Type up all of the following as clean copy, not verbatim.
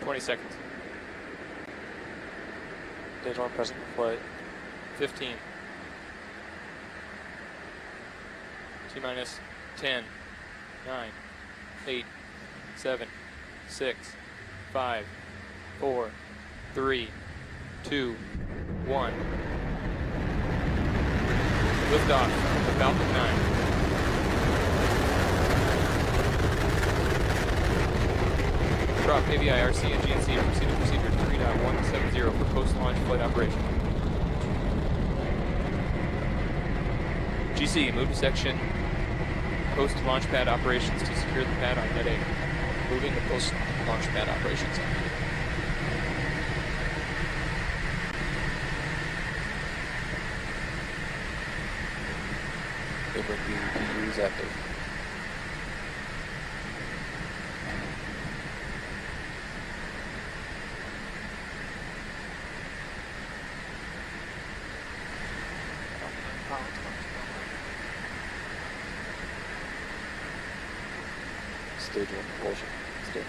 20 seconds. Stage 1 present for flight. 15. T-minus 10, 9, 8, 7, 6, 5, 4, 3, 2, 1. Liftoff of Falcon 9. Drop AVIRC and GNC proceed to procedure 3.170 for post-launch flight operation. GC, move to section post-launch pad operations to secure the pad on Net A. Moving to post-launch pad operations. It would be PUs active. Stage 1 propulsion. Stage 1.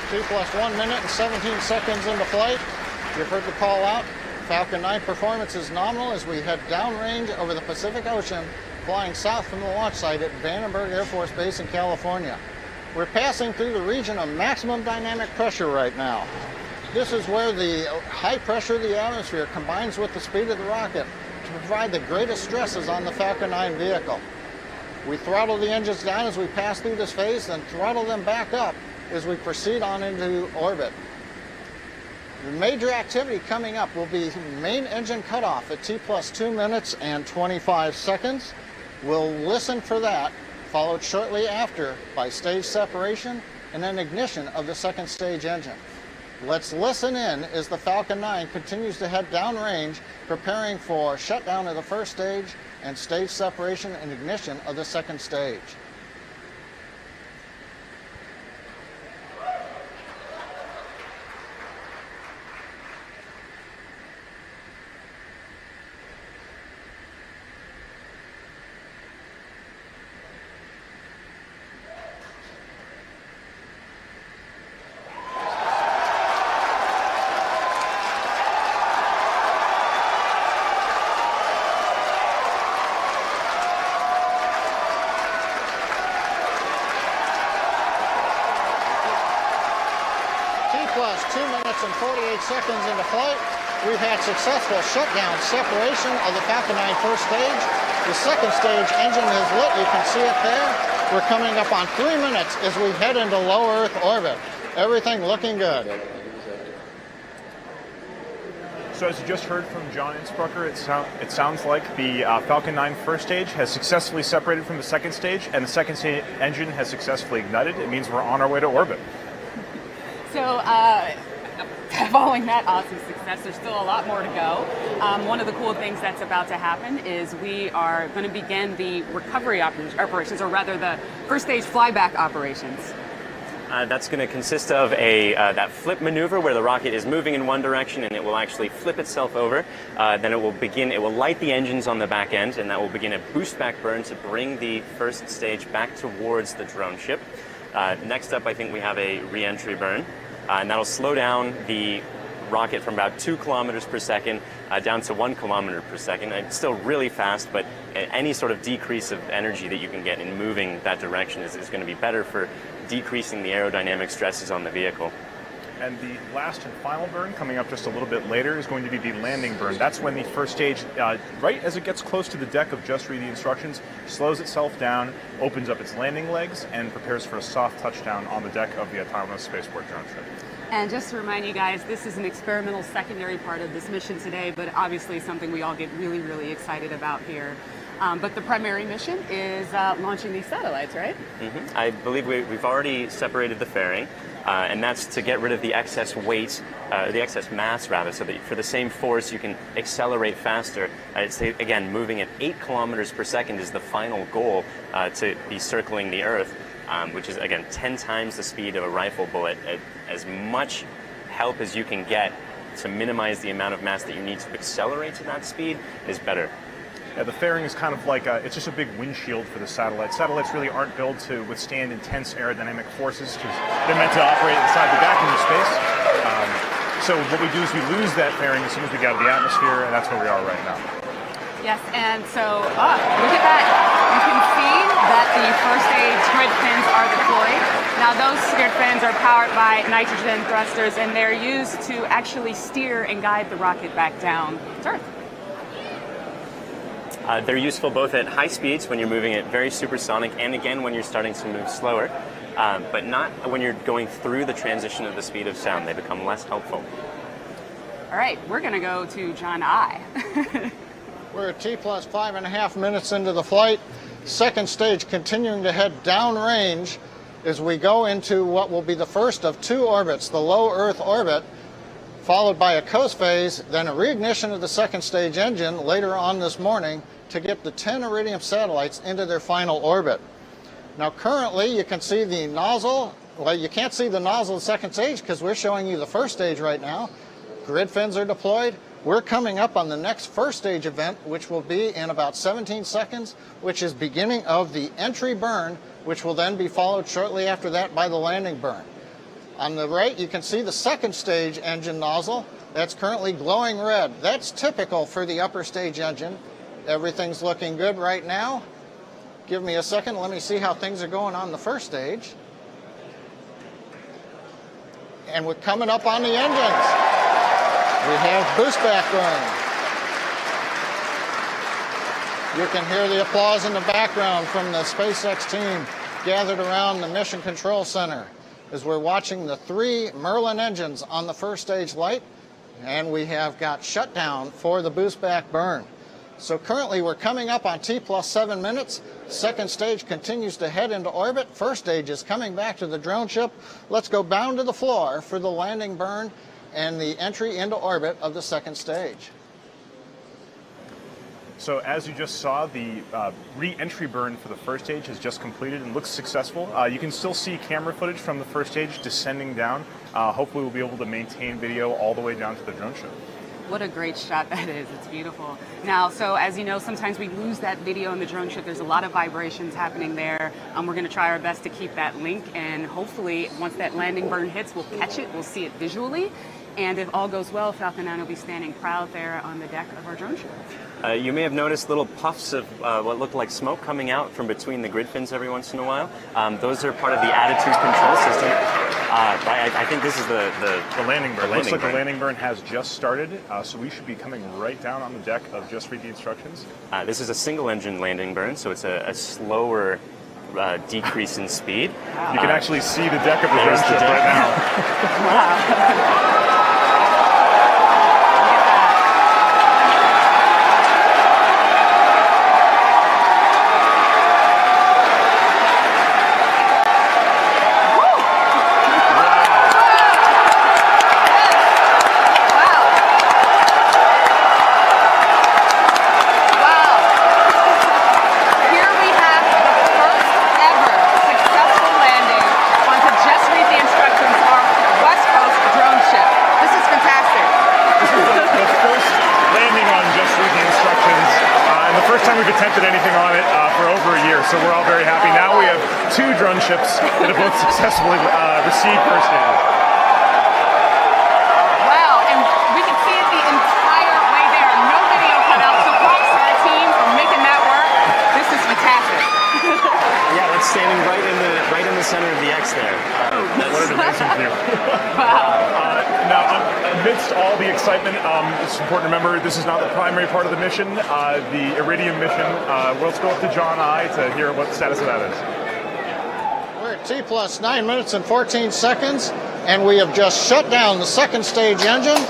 T plus 1 minute and 17 seconds into flight. You've heard the call out. Falcon 9 performance is nominal as we head downrange over the Pacific Ocean, flying south from the launch site at Vandenberg Air Force Base in California. We're passing through the region of maximum dynamic pressure right now. This is where the high pressure of the atmosphere combines with the speed of the rocket to provide the greatest stresses on the Falcon 9 vehicle. We throttle the engines down as we pass through this phase, then throttle them back up as we proceed on into orbit. The major activity coming up will be main engine cutoff at T plus 2 minutes and 25 seconds. We'll listen for that, followed shortly after by stage separation and then ignition of the second stage engine. Let's listen in as the Falcon 9 continues to head downrange, preparing for shutdown of the first stage and stage separation and ignition of the second stage. Plus 2 minutes and 48 seconds into flight, we've had successful shutdown separation of the Falcon 9 first stage. The second stage engine is lit. You can see it there. We're coming up on 3 minutes as we head into low Earth orbit. Everything looking good. So as you just heard from John Innsbrucker, it sounds like the Falcon 9 first stage has successfully separated from the second stage, and the second stage engine has successfully ignited. It means we're on our way to orbit. So following that awesome success, there's still a lot more to go. One of the cool things that's about to happen is we are going to begin the recovery operations, or rather the first stage flyback operations. That's going to consist of that flip maneuver where the rocket is moving in one direction and it will actually flip itself over. Then it will light the engines on the back end, and that will begin a boost back burn to bring the first stage back towards the drone ship. Next up, I think we have a re-entry burn, and that'll slow down the rocket from about 2 kilometers per second down to 1 kilometer per second. It's still really fast, but any sort of decrease of energy that you can get in moving that direction is going to be better for decreasing the aerodynamic stresses on the vehicle. And the last and final burn, coming up just a little bit later, is going to be the landing burn. That's when the first stage, right as it gets close to the deck of Just Read the Instructions, slows itself down, opens up its landing legs, and prepares for a soft touchdown on the deck of the autonomous spaceport drone ship. And just to remind you guys, this is an experimental secondary part of this mission today, but obviously something we all get really, really excited about here. But the primary mission is launching these satellites, right? Mm-hmm. I believe we've already separated the fairing, and that's to get rid of the excess weight, the excess mass rather, so that for the same force you can accelerate faster. It's, again, moving at 8 kilometers per second is the final goal to be circling the Earth, which is, again, 10 times the speed of a rifle bullet. As much help as you can get to minimize the amount of mass that you need to accelerate to that speed is better. Yeah, the fairing is kind of like it's just a big windshield for the satellite. Satellites really aren't built to withstand intense aerodynamic forces because they're meant to operate inside the vacuum of space. So what we do is we lose that fairing as soon as we get out of the atmosphere, and that's where we are right now. Yes, and so, look at that. You can see that the first stage grid fins are deployed. Now those grid fins are powered by nitrogen thrusters, and they're used to actually steer and guide the rocket back down to Earth. They're useful both at high speeds when you're moving at very supersonic and again when you're starting to move slower, but not when you're going through the transition of the speed of sound. They become less helpful. All right, we're going to go to John I. We're at T plus 5.5 minutes into the flight. Second stage continuing to head downrange as we go into what will be the first of 2 orbits, the low Earth orbit, followed by a coast phase, then a reignition of the second stage engine later on this morning to get the 10 Iridium satellites into their final orbit. Now currently you can see the nozzle. Well, you can't see the nozzle of the second stage because we're showing you the first stage right now. Grid fins are deployed. We're coming up on the next first stage event, which will be in about 17 seconds, which is beginning of the entry burn, which will then be followed shortly after that by the landing burn. On the right, you can see the second stage engine nozzle. That's currently glowing red. That's typical for the upper stage engine. Everything's looking good right now. Give me a second. Let me see how things are going on the first stage. And we're coming up on the engines. We have boost back burn. You can hear the applause in the background from the SpaceX team gathered around the Mission Control Center as we're watching the 3 Merlin engines on the first stage light, and we have got shutdown for the boost back burn. So currently we're coming up on T plus 7 minutes. Second stage continues to head into orbit. First stage is coming back to the drone ship. Let's go bound to the floor for the landing burn and the entry into orbit of the second stage. So as you just saw, the re-entry burn for the first stage has just completed and looks successful. You can still see camera footage from the first stage descending down. Hopefully we'll be able to maintain video all the way down to the drone ship. What a great shot that is. It's beautiful. Now, so as you know, sometimes we lose that video in the drone ship. There's a lot of vibrations happening there. We're going to try our best to keep that link, and hopefully once that landing burn hits, we'll catch it, we'll see it visually. And if all goes well, Falcon 9 will be standing proud there on the deck of our drone ship. You may have noticed little puffs of what looked like smoke coming out from between the grid fins every once in a while. Those are part of the attitude control system. I think this is the landing burn. Looks like the landing burn has just started, so we should be coming right down on the deck of Just Read the Instructions. This is a single engine landing burn, so it's a slower decrease in speed. You can actually see the deck of the drone ship right now. Wow. So we're all very happy. Now we have 2 drone ships that have both successfully received first stages. Wow, and we can see it the entire way there. No video cut out, so props to our team for making that work. This is fantastic. Yeah, that's standing right in the center of the X there. What an amazing view. Wow. Now, amidst all the excitement, it's important to remember this is not the primary part of the mission, the Iridium mission. Let's go up to John I to hear what the status of that is. We're at T plus 9 minutes and 14 seconds. And we have just shut down the second stage engine.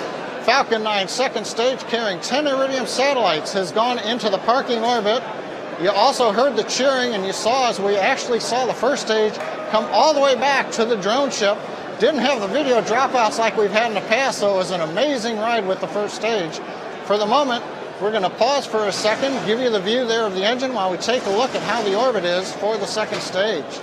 Falcon 9 second stage carrying 10 Iridium satellites has gone into the parking orbit. You also heard the cheering, and you saw as we actually saw the first stage come all the way back to the drone ship. Didn't have the video dropouts like we've had in the past, so it was an amazing ride with the first stage. For the moment, we're going to pause for a second, give you the view there of the engine while we take a look at how the orbit is for the second stage.